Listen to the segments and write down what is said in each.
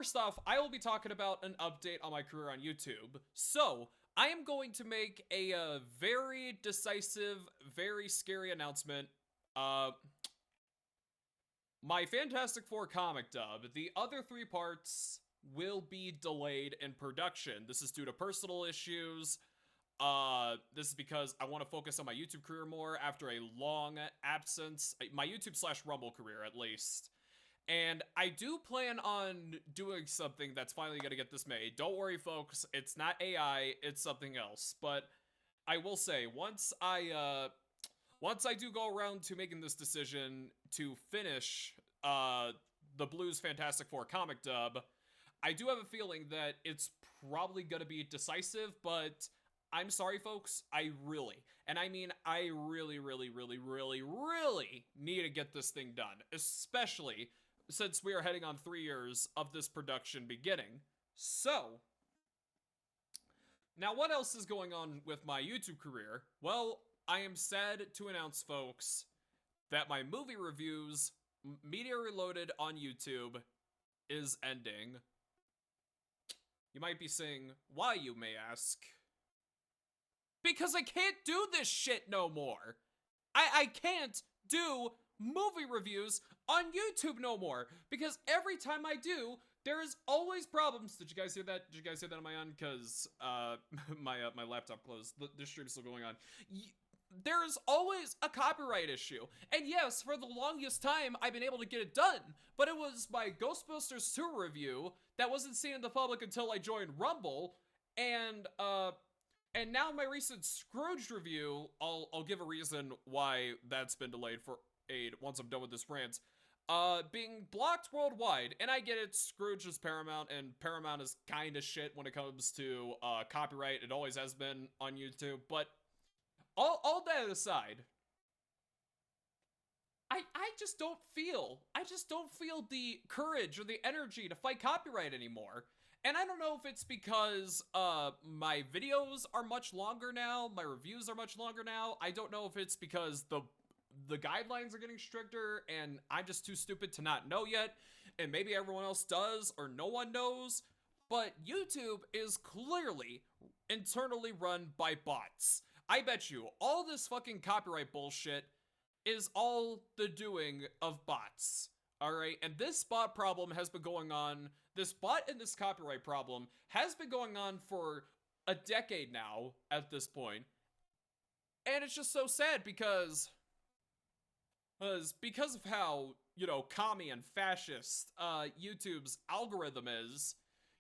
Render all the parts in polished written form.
First off, I will be talking about an update on my career on YouTube. So, I am going to make a very decisive, very scary announcement. Uh, my Fantastic Four comic dub, the other three parts will be delayed in production. This is due to personal issues. This is because I want to focus on my YouTube career more after a long absence. My YouTube slash Rumble career, at least. And I do plan on doing something that's finally going to get this made. Don't worry, folks. It's not AI. It's something else. But I will say, once I do go around to making this decision to finish the Blues Fantastic Four comic dub, I do have a feeling that it's probably going to be decisive, but I'm sorry, folks. And I mean, I really, really, really, really, really need to get this thing done, especially since we are heading on 3 years of this production beginning. So, now what else is going on with my YouTube career? Well, I am sad to announce, folks, that my movie reviews, Media Reloaded on YouTube, is ending. You might be saying, why, you may ask? Because I can't do this shit no more. I can't do movie reviews on YouTube no more. Because every time I do, there is always problems. Did you guys hear that? Did you guys hear that on my end? Because my laptop closed. The stream's still going on. There's always a copyright issue. And yes, for the longest time, I've been able to get it done. But it was my Ghostbusters 2 review that wasn't seen in the public until I joined Rumble. And now my recent Scrooge review, I'll give a reason why that's been delayed for once I'm done with this rant. Being blocked worldwide, and I get it, Scrooge is Paramount, and Paramount is kinda shit when it comes to copyright. It always has been on YouTube, but all that aside, I just don't feel the courage or the energy to fight copyright anymore. And I don't know if it's because my videos are much longer now, my reviews are much longer now. I don't know if it's because the guidelines are getting stricter and I'm just too stupid to not know yet, and maybe everyone else does or no one knows. But YouTube is clearly internally run by bots. I bet you all this fucking copyright bullshit is all the doing of bots. Alright, and this bot problem has been going on, this bot and this copyright problem has been going on for a decade now at this point. And it's just so sad because of how, commie and fascist YouTube's algorithm is.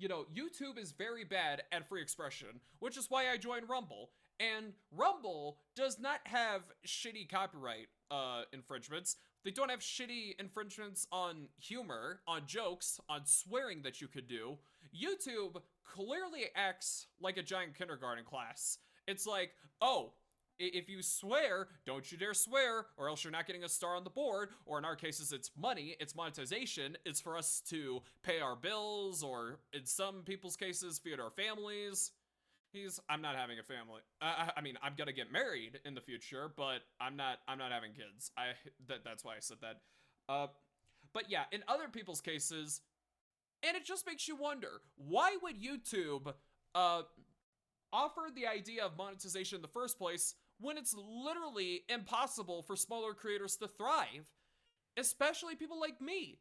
YouTube is very bad at free expression, which is why I joined Rumble. And Rumble does not have shitty copyright infringements. They don't have shitty infringements on humor, on jokes, on swearing that you could do. YouTube clearly acts like a giant kindergarten class. It's like, oh, if you swear, don't you dare swear, or else you're not getting a star on the board. Or in our cases, it's money, it's monetization. It's for us to pay our bills, or in some people's cases, feed our families. I'm not having a family. I mean, I'm gonna get married in the future, but I'm not having kids. That's why I said that. But yeah, in other people's cases, and it just makes you wonder, why would YouTube offer the idea of monetization in the first place when it's literally impossible for smaller creators to thrive, especially people like me?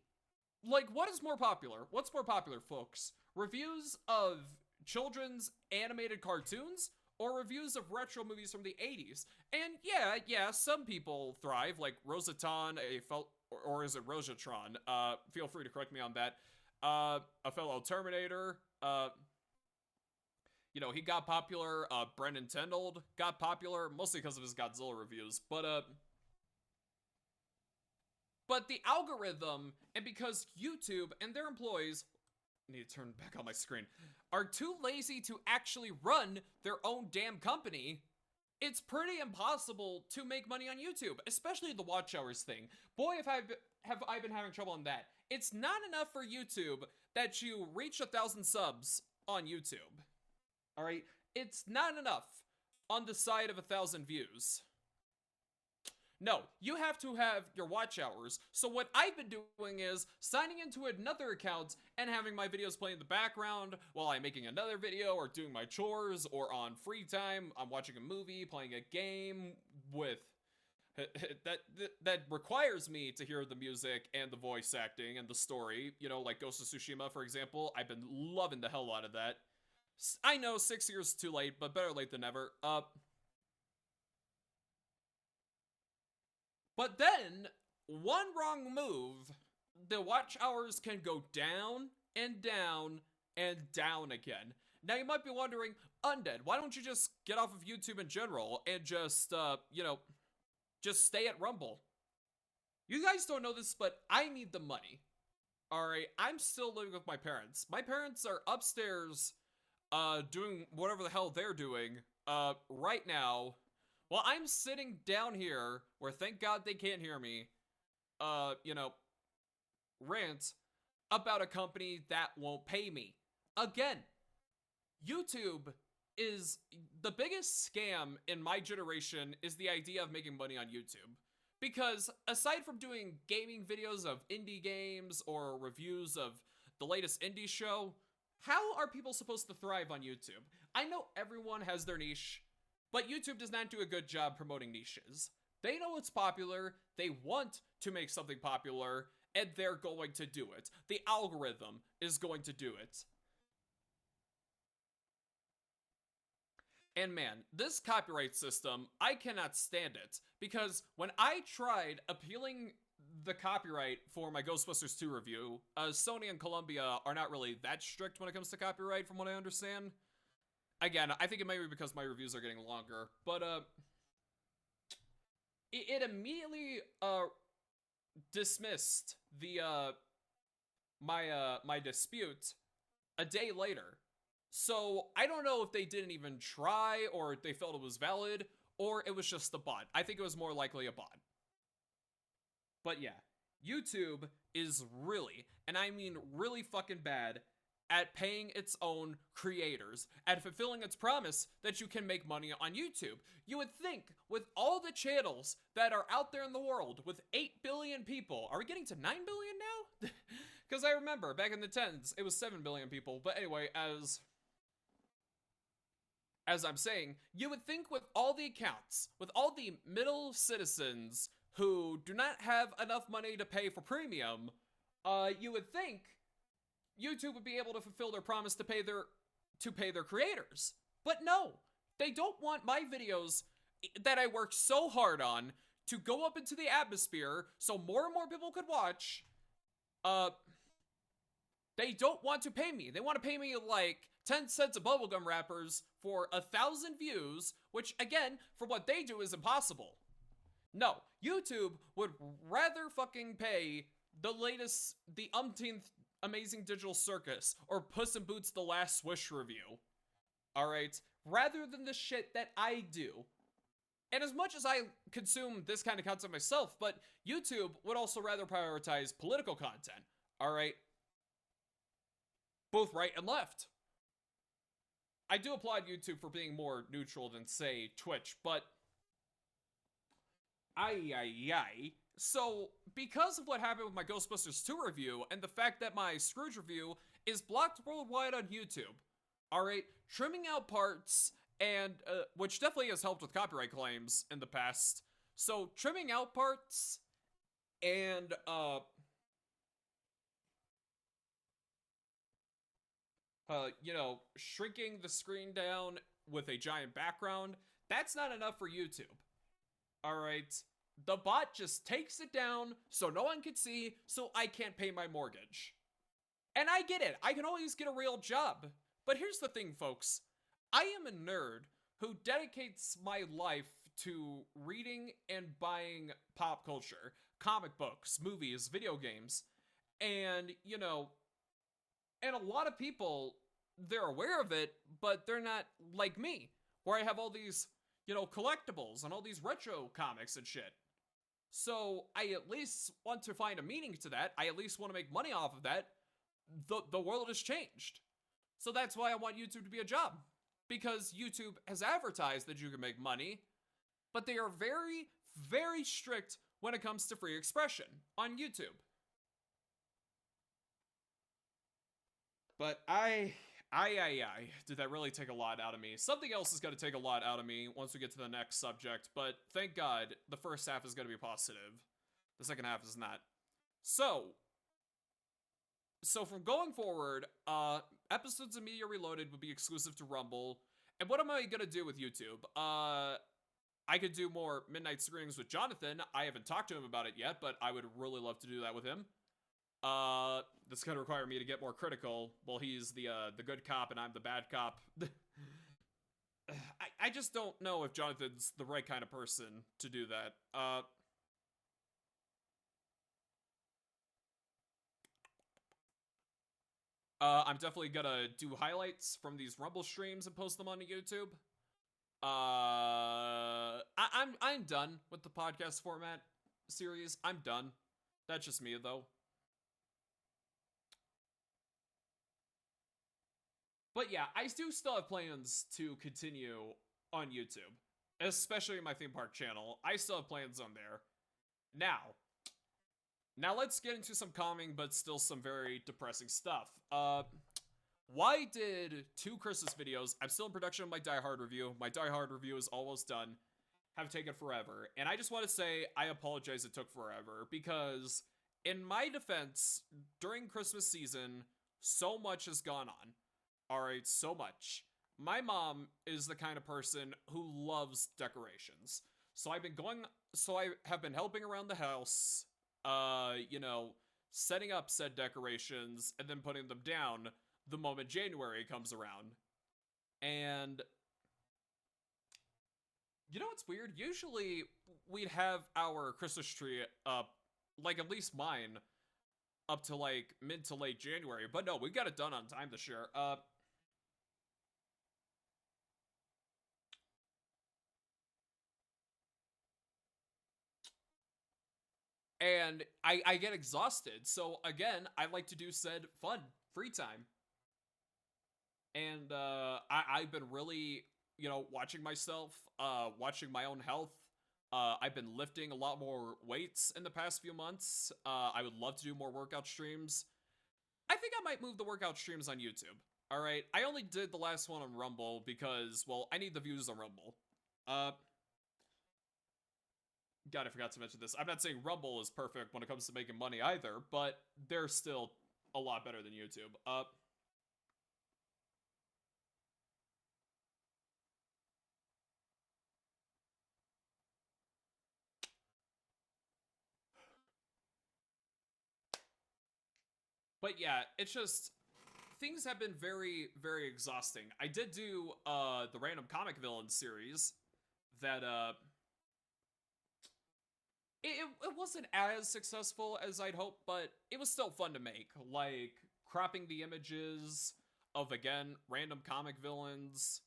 Like, what is more popular? What's more popular, folks? Reviews of children's animated cartoons or reviews of retro movies from the 80s? And yeah, some people thrive, like Rosaton, or is it Rosatron? Feel free to correct me on that. A fellow Terminator, he got popular. Brendan Tendald got popular, mostly because of his Godzilla reviews. But the algorithm, and because YouTube and their employees, I need to turn back on my screen, are too lazy to actually run their own damn company, it's pretty impossible to make money on YouTube, especially the watch hours thing. Boy, have I been having trouble on that. It's not enough for YouTube that you reach 1,000 subs on YouTube. All right, it's not enough on the side of 1,000 views. No, you have to have your watch hours. So what I've been doing is signing into another account and having my videos play in the background while I'm making another video or doing my chores, or on free time I'm watching a movie, playing a game with that requires me to hear the music and the voice acting and the story, like Ghost of Tsushima, for example. I've been loving the hell out of that. I know 6 years too late, but better late than never. But then, one wrong move, the watch hours can go down and down and down again. Now you might be wondering, Undead, why don't you just get off of YouTube in general and just, just stay at Rumble? You guys don't know this, but I need the money. Alright, I'm still living with my parents. My parents are upstairs, doing whatever the hell they're doing, right now. Well, I'm sitting down here, where thank God they can't hear me, rant about a company that won't pay me. Again, YouTube is the biggest scam in my generation, is the idea of making money on YouTube. Because aside from doing gaming videos of indie games or reviews of the latest indie show, how are people supposed to thrive on YouTube? I know everyone has their niche, but YouTube does not do a good job promoting niches. They know it's popular, they want to make something popular, and they're going to do it. The algorithm is going to do it. And man, this copyright system, I cannot stand it. Because when I tried appealing the copyright for my Ghostbusters 2 review, Sony and Columbia are not really that strict when it comes to copyright, from what I understand. Again, I think it may be because my reviews are getting longer, but it immediately dismissed the my dispute a day later. So I don't know if they didn't even try, or they felt it was valid, or it was just a bot. I think it was more likely a bot. But yeah, YouTube is really, and I mean really fucking bad, at paying its own creators, at fulfilling its promise that you can make money on YouTube. You would think, with all the channels that are out there in the world, with 8 billion people, are we getting to 9 billion now? Because I remember, back in the 10s, it was 7 billion people. But anyway, as I'm saying, you would think with all the accounts, with all the middle citizens who do not have enough money to pay for premium, you would think YouTube would be able to fulfill their promise to pay their creators. But no, they don't want my videos that I worked so hard on to go up into the atmosphere so more and more people could watch. They don't want to pay me. They want to pay me like 10 cents of bubblegum wrappers for 1,000 views, which again, for what they do is impossible. No, YouTube would rather fucking pay the umpteenth Amazing Digital Circus or Puss in Boots The Last Swish review. Alright? Rather than the shit that I do. And as much as I consume this kind of content myself, but YouTube would also rather prioritize political content. Alright? Both right and left. I do applaud YouTube for being more neutral than, say, Twitch, but so, because of what happened with my Ghostbusters 2 review, and the fact that my Scrooge review is blocked worldwide on YouTube, alright, trimming out parts, and, which definitely has helped with copyright claims in the past, so trimming out parts, and, shrinking the screen down with a giant background, that's not enough for YouTube. Alright? The bot just takes it down so no one can see, so I can't pay my mortgage. And I get it, I can always get a real job. But here's the thing, folks. I am a nerd who dedicates my life to reading and buying pop culture, comic books, movies, video games. And, and a lot of people, they're aware of it, but they're not like me, where I have all these, collectibles and all these retro comics and shit. So I at least want to find a meaning to that. I at least want to make money off of that. The world has changed. So that's why I want YouTube to be a job. Because YouTube has advertised that you can make money, but they are very very strict when it comes to free expression on YouTube. But did that really take a lot out of me? Something else is going to take a lot out of me once we get to the next subject, but thank God the first half is going to be positive. The second half is not. So from going forward, episodes of Media Reloaded would be exclusive to Rumble. And what am I going to do with YouTube? I could do more midnight screenings with Jonathan. I haven't talked to him about it yet, but I would really love to do that with him. This is gonna require me to get more critical. Well, he's the good cop and I'm the bad cop. I just don't know if Jonathan's the right kind of person to do that. I'm definitely gonna do highlights from these Rumble streams and post them on YouTube. I'm done with the podcast format series. I'm done. That's just me though. But yeah, I do still have plans to continue on YouTube, especially my theme park channel. I still have plans on there. Now let's get into some calming but still some very depressing stuff. Why did 2 Christmas videos, I'm still in production of my Die Hard review, my Die Hard review is almost done, have taken forever? And I just want to say I apologize it took forever, because in my defense, during Christmas season, so much has gone on. Alright, so much. My mom is the kind of person who loves decorations. So I have been helping around the house, setting up said decorations and then putting them down the moment January comes around. And you know what's weird? Usually we'd have our Christmas tree up, like at least mine, up to like mid to late January. But no, we got it done on time this year. And I get exhausted. So again, I like to do said fun, free time. And I've been really, watching myself, watching my own health. I've been lifting a lot more weights in the past few months. I would love to do more workout streams. I think I might move the workout streams on YouTube. All right, I only did the last one on Rumble because, well, I need the views on Rumble. God, I forgot to mention this. I'm not saying Rumble is perfect when it comes to making money either, but they're still a lot better than YouTube. But yeah, it's just, things have been very, very exhausting. I did do the Random Comic Villains series that it wasn't as successful as I'd hoped, but it was still fun to make. Like cropping the images of, again, random comic villains.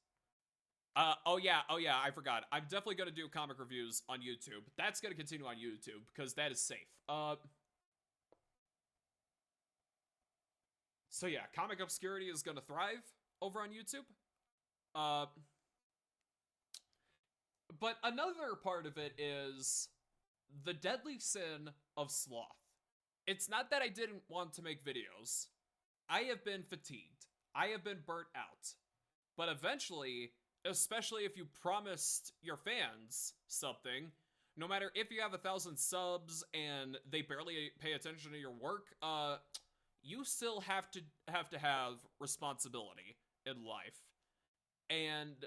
Oh yeah, I forgot. I'm definitely gonna do comic reviews on YouTube. That's gonna continue on YouTube because that is safe. So yeah, Comic Obscurity is gonna thrive over on YouTube. But another part of it is the deadly sin of sloth. It's not that I didn't want to make videos. I have been fatigued. I have been burnt out. But eventually, especially if you promised your fans something, no matter if you have 1,000 subs and they barely pay attention to your work, you still have to have responsibility in life. And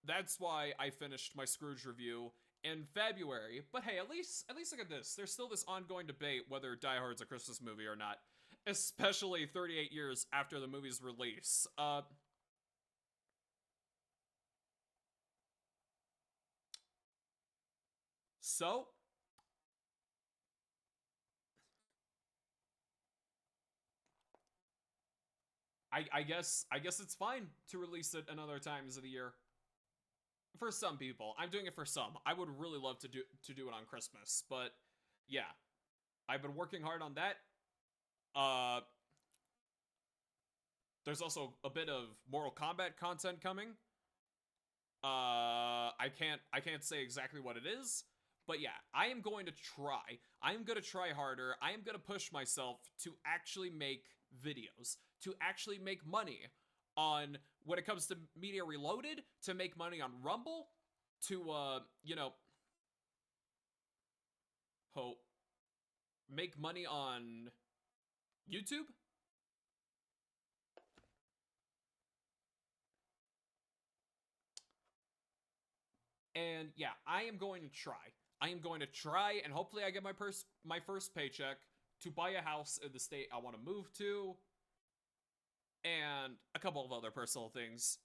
that's why I finished my Scrooge review in February. But hey, at least look at this. There's still this ongoing debate whether Die Hard's a Christmas movie or not, especially 38 years after the movie's release. So I guess it's fine to release it another times of the year. For some people. I'm doing it for some. I would really love to do it on Christmas, but yeah. I've been working hard on that. There's also a bit of Mortal Kombat content coming. I can't say exactly what it is, But yeah, I am going to try. I am going to try harder. I am going to push myself to actually make videos, to actually make money on when it comes to Media Reloaded, to make money on Rumble, to hope make money on YouTube. And yeah, I am going to try. I am going to try, and hopefully I get my first paycheck to buy a house in the state I want to move to, and a couple of other personal things.